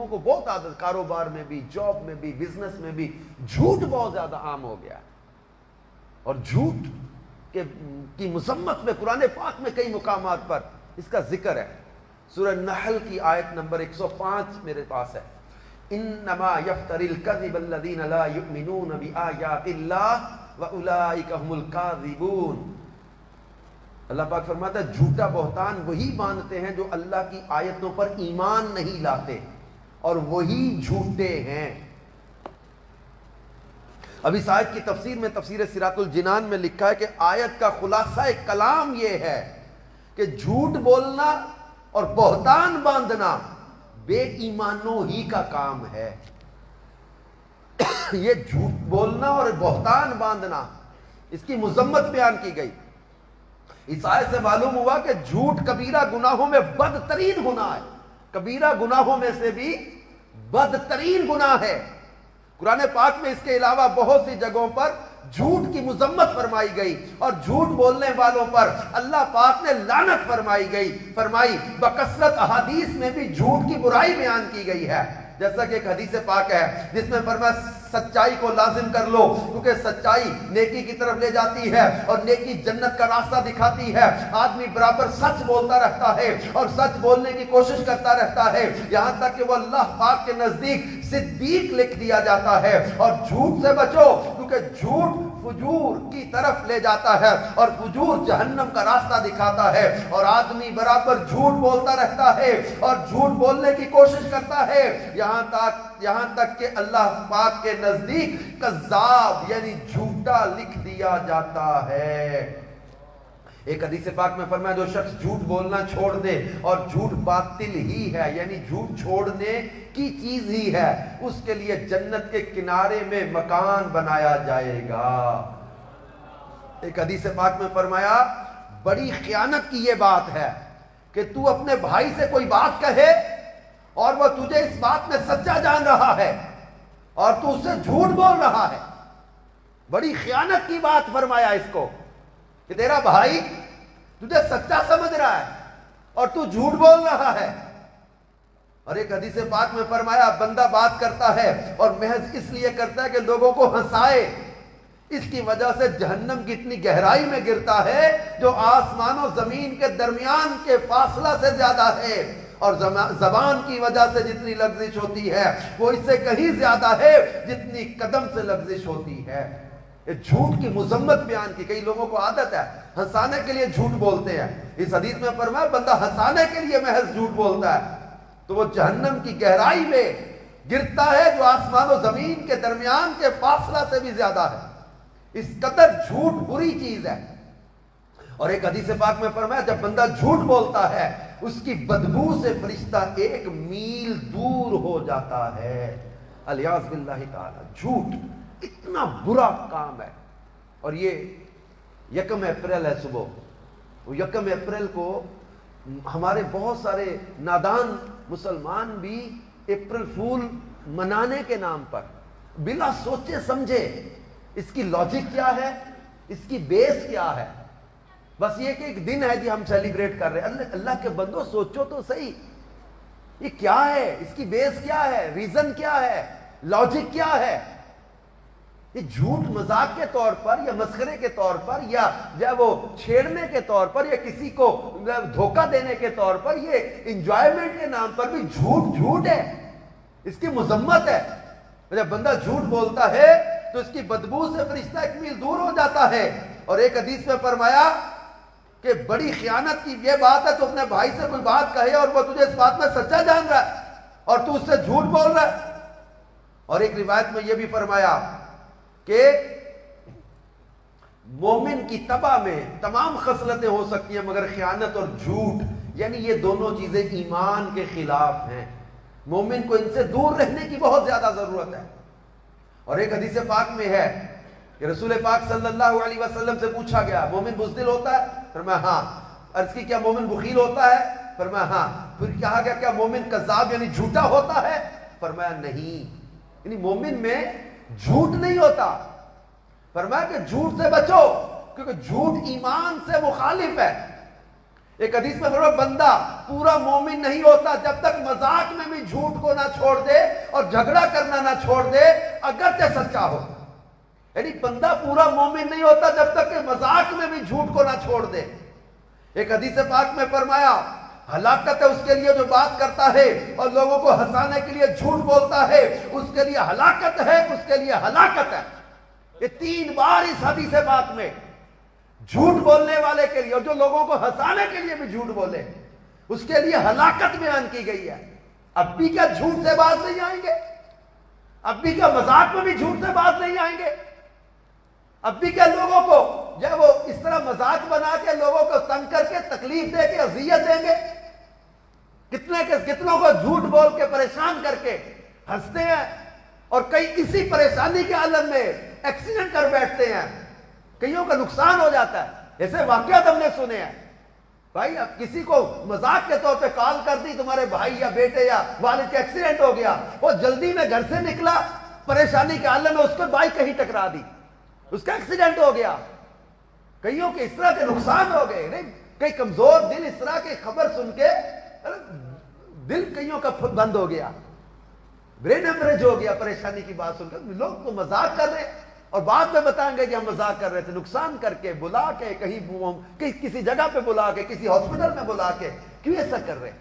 لوگوں کو بہت عادت، کاروبار میں بھی، جاب میں بھی، بزنس میں بھی جھوٹ بہت زیادہ عام ہو گیا. اور جھوٹ کی مذمت میں قرآن پاک میں کئی مقامات پر اس کا ذکر ہے. سورہ نحل کی آیت نمبر 105 میرے پاس ہے. انما یفتری الکذب الذین لا یؤمنون بآیات اللہ واولئک هم الکاذبون. اللہ پاک فرماتا ہے جھوٹا بہتان وہی باندھتے ہیں جو اللہ کی آیتوں پر ایمان نہیں لاتے، اور وہی جھوٹے ہیں. اب اس آیت کی تفسیر میں تفسیر صراط الجنان میں لکھا ہے کہ آیت کا خلاصہ کلام یہ ہے کہ جھوٹ بولنا اور بہتان باندھنا بے ایمانوں ہی کا کام ہے. یہ جھوٹ بولنا اور بہتان باندھنا، اس کی مذمت بیان کی گئی. اس آیت سے معلوم ہوا کہ جھوٹ کبیرہ گناہوں میں بدترین گناہ ہے. کبیرہ گناہوں میں سے بھی بدترین گناہ ہے. قرآن پاک میں اس کے علاوہ بہت سی جگہوں پر جھوٹ کی مذمت فرمائی گئی، اور جھوٹ بولنے والوں پر اللہ پاک نے لعنت فرمائی. بکثرت احادیث میں بھی جھوٹ کی برائی بیان کی گئی ہے. جیسا کہ ایک حدیث پاک ہے جس میں فرمایا سچائی کو لازم کر لو، کیونکہ سچائی نیکی کی طرف لے جاتی ہے، اور نیکی جنت کا راستہ دکھاتی ہے. آدمی برابر سچ بولتا رہتا ہے اور سچ بولنے کی کوشش کرتا رہتا ہے، یہاں تک کہ وہ اللہ پاک کے نزدیک صدیق لکھ دیا جاتا ہے. اور جھوٹ سے بچو، کیونکہ جھوٹ فجور کی طرف لے جاتا ہے، اور فجور جہنم کا راستہ دکھاتا ہے. اور آدمی برابر جھوٹ بولتا رہتا ہے اور جھوٹ بولنے کی کوشش کرتا ہے، یہاں تک کہ اللہ پاک کے نزدیک کذاب یعنی جھوٹا لکھ دیا جاتا ہے. ایک حدیث پاک میں فرمایا جو شخص جھوٹ بولنا چھوڑ دے، اور جھوٹ باطل ہی ہے یعنی جھوٹ چھوڑنے کی چیز ہی ہے، اس کے لیے جنت کے کنارے میں مکان بنایا جائے گا. ایک حدیث پاک میں فرمایا بڑی خیانت کی یہ بات ہے کہ تو اپنے بھائی سے کوئی بات کہے اور وہ تجھے اس بات میں سچا جان رہا ہے اور تو اس سے جھوٹ بول رہا ہے. بڑی خیانت کی بات فرمایا اس کو کہ تیرا بھائی تجھے سچا سمجھ رہا ہے اور تو جھوٹ بول رہا ہے. اور ایک حدیث پاک میں فرمایا بندہ بات کرتا ہے اور محض اس لیے کرتا ہے کہ لوگوں کو ہنسائے، اس کی وجہ سے جہنم کی اتنی گہرائی میں گرتا ہے جو آسمان و زمین کے درمیان کے فاصلہ سے زیادہ ہے، اور زبان کی وجہ سے جتنی لغزش ہوتی ہے وہ اس سے کہیں زیادہ ہے جتنی قدم سے لغزش ہوتی ہے. جھوٹ کی مذمت بیان کی. کئی لوگوں کو عادت ہے ہنسانے کے لیے جھوٹ بولتے ہیں. اس حدیث میں فرمایا بندہ ہنسانے کے لیے محض جھوٹ بولتا ہے تو وہ جہنم کی گہرائی میں گرتا ہے جو آسمان و زمین کے درمیان کے فاصلہ سے بھی زیادہ ہے. اس قدر جھوٹ بری چیز ہے. اور ایک حدیث پاک میں فرمایا جب بندہ جھوٹ بولتا ہے اس کی بدبو سے فرشتہ 1 میل دور ہو جاتا ہے. الیاذ باللہ تعالی. جھوٹ اتنا برا کام ہے. اور یہ 1 اپریل ہے صبح. وہ 1 اپریل کو ہمارے بہت سارے نادان مسلمان بھی اپریل فول منانے کے نام پر بلا سوچے سمجھے، اس کی لاجک کیا ہے، اس کی بیس کیا ہے، بس یہ کہ ایک دن ہے جی ہم سیلیبریٹ کر رہے ہیں. اللہ کے بندو سوچو تو صحیح یہ کیا ہے، اس کی بیس کیا ہے، ریزن کیا ہے، لاجک کیا ہے. یہ جھوٹ مذاق کے طور پر یا مسخرے کے طور پر یا وہ چھیڑنے کے طور پر یا کسی کو دھوکہ دینے کے طور پر، یہ انجوائمنٹ کے نام پر بھی جھوٹ ہے. اس کی مذمت ہے. جب بندہ جھوٹ بولتا ہے تو اس کی بدبو سے فرشتہ 1 میل دور ہو جاتا ہے. اور ایک حدیث میں فرمایا کہ بڑی خیانت کی یہ بات ہے تو اپنے بھائی سے کوئی بات کہے اور وہ تجھے اس بات میں سچا جان رہا ہے اور تو اس سے جھوٹ بول رہا ہے. اور ایک روایت میں یہ بھی فرمایا کہ مومن کی طبع میں تمام خصلتیں ہو سکتی ہیں مگر خیانت اور جھوٹ یعنی یہ دونوں چیزیں ایمان کے خلاف ہیں. مومن کو ان سے دور رہنے کی بہت زیادہ ضرورت ہے. اور ایک حدیث پاک میں ہے کہ رسول پاک صلی اللہ علیہ وسلم سے پوچھا گیا مومن بزدل ہوتا ہے؟ فرمایا ہاں. عرض کی کیا مومن بخیل ہوتا ہے؟ فرمایا ہاں. پھر کہا گیا کیا مومن کذاب یعنی جھوٹا ہوتا ہے؟ فرمایا نہیں. یعنی مومن میں جھوٹ نہیں ہوتا. فرمایا کہ جھوٹ سے بچو کیونکہ جھوٹ ایمان سے مخالف ہے. ایک حدیث میں فرمایا بندہ پورا مومن نہیں ہوتا جب تک مذاق میں بھی جھوٹ کو نہ چھوڑ دے اور جھگڑا کرنا نہ چھوڑ دے اگرچہ سچا ہو. یعنی بندہ پورا مومن نہیں ہوتا جب تک کہ مذاق میں بھی جھوٹ کو نہ چھوڑ دے. ایک حدیث پاک میں فرمایا ہلاکت ہے اس کے لیے جو بات کرتا ہے اور لوگوں کو ہنسانے کے لیے جھوٹ بولتا ہے، اس کے لیے ہلاکت ہے، اس کے لیے ہلاکت ہے. یہ 3 بار اس حدیث پاک میں جھوٹ بولنے والے کے لیے اور جو لوگوں کو ہنسانے کے لیے بھی جھوٹ بولے اس کے لیے ہلاکت بیان کی گئی ہے. اب بھی کیا جھوٹ سے باز نہیں آئیں گے؟ اب بھی کیا مذاق میں بھی جھوٹ سے باز نہیں آئیں گے؟ اب بھی کیا لوگوں کو جب وہ اس طرح مذاق بنا کے لوگوں کو تنگ کر کے تکلیف دے کے اذیت دیں گے؟ کتنوں کو جھوٹ بول کے پریشان کر کے ہنستے ہیں اور کئی اسی پریشانی کے عالم میں ایکسیڈنٹ کر بیٹھتے ہیں، کئیوں کا نقصان ہو جاتا ہے. ایسے واقعات ہم نے سنے ہیں. بھائی اب کسی کو مذاق کے طور پہ کال کر دی تمہارے بھائی یا بیٹے یا والد کا ایکسیڈنٹ ہو گیا، وہ جلدی میں گھر سے نکلا، پریشانی کے عالم میں اس کو بائک کہیں ٹکرا دی، اس کا ایکسیڈنٹ ہو گیا. کئیوں کے اس طرح کے نقصان ہو گئے. نہیں کئی کمزور دل اس طرح کی خبر سن کے دل کئیوں کا بند ہو گیا، برین ہیمریج ہو گیا پریشانی کی بات سن کر. لوگ تو مذاق کر رہے اور بعد میں بتائیں گے کہ ہم مذاق کر رہے تھے. نقصان کر کے بلا کے کہیں کسی جگہ پہ بلا کے کسی ہاسپٹل میں بلا کے کیوں ایسا کر رہے ہیں؟